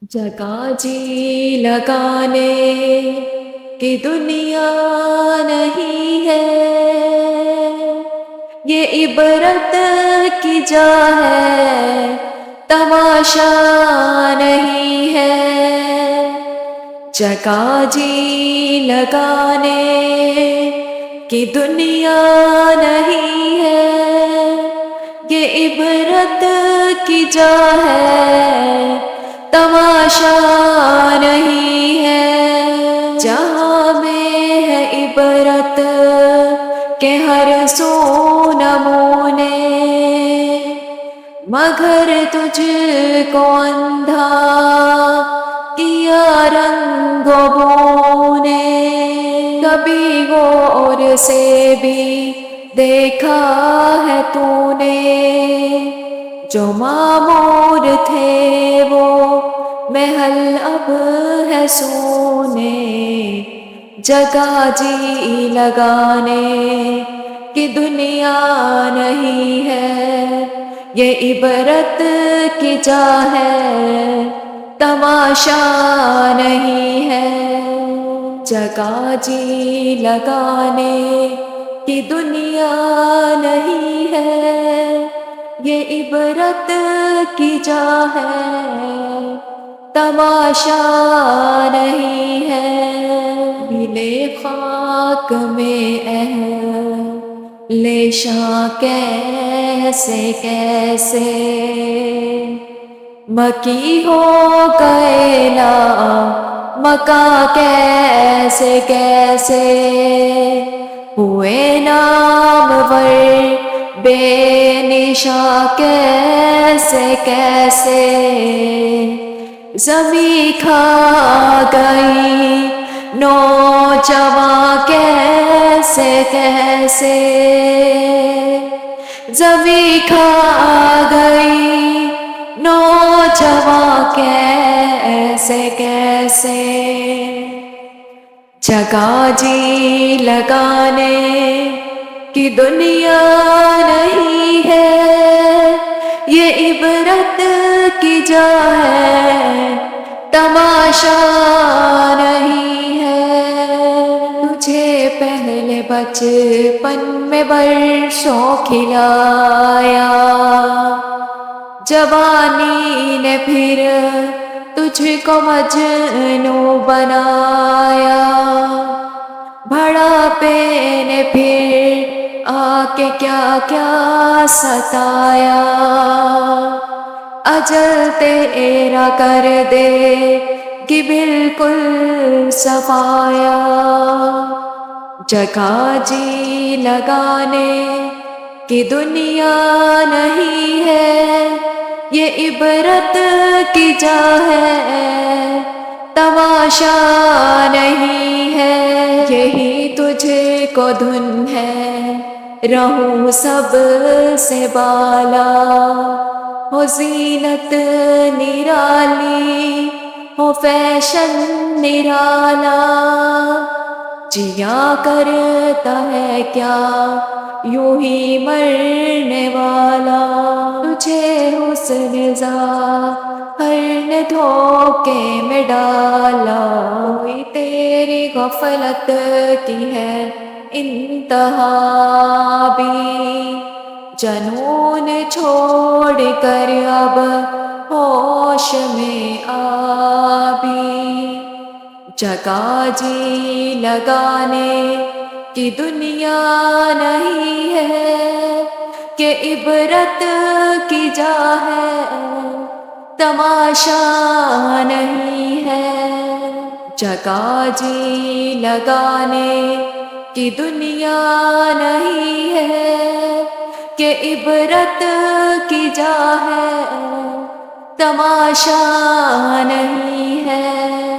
جگہ جی لگانے کی دنیا نہیں ہے، یہ عبرت کی جا ہے، تماشا نہیں ہے۔ جگہ جی لگانے کی دنیا نہیں ہے، یہ عبرت کی جا ہے، تماشا نہیں ہے۔ جہاں میں ہے عبرت کے ہر سو نمونے، مگر تجھ کو اندھا کیا رنگ و بو نے، کبھی غور سے بھی دیکھا ہے تو نے، جو معمور تھے وہ محل اب ہے سونے۔ جگہ جی لگانے کی دنیا نہیں ہے، یہ عبرت کی جا ہے، تماشا نہیں ہے۔ جگہ جی لگانے کی دنیا نہیں ہے، یہ عبرت کی جا ہے، تماشا نہیں ہے۔ ملے خاک میں اہل شاں کیسے کیسے، مکی ہو گئے لا مکاں کیسے کیسے، ہوئے نامور بے نشاں کیسے کیسے، زمیں کھا گئی نوجواں کیسے کیسے، زمیں کھا گئی نوجواں کیسے کیسے۔ جگہ جی لگانے کی دنیا نہیں ہے، یہ عبرت کی جا ہے، تماشا نہیں ہے۔ تجھے پہلے بچپن میں برسوں کھلایا، جوانی نے پھر تجھ کو مجنوں بنایا، بڑھاپے نے پھر آ کے کیا کیا ستایا، اجل تیرا کر دے کہ بالکل صفایا۔ جگہ جی لگانے کی دنیا نہیں ہے، یہ عبرت کی جا ہے، تماشا نہیں ہے۔ یہی تجھ کو دھن ہے، رہوں سب سے بالا، ہو زینت نرالی، ہو فیشن نرالا، جیا کرتا ہے کیا یوں ہی مرنے والا، تجھے حسن ظاہر نے دھوکے میں ڈالا، ہوئی تیری غفلت کی ہے انتہا بھی، جنون چھوڑ کر اب ہوش میں آ بھی۔ جگہ جی لگانے کی دنیا نہیں ہے، کہ عبرت کی جا ہے، تماشا نہیں ہے۔ جگہ جی لگانے کی دنیا نہیں ہے، کہ عبرت کی جا ہے، تماشا نہیں ہے۔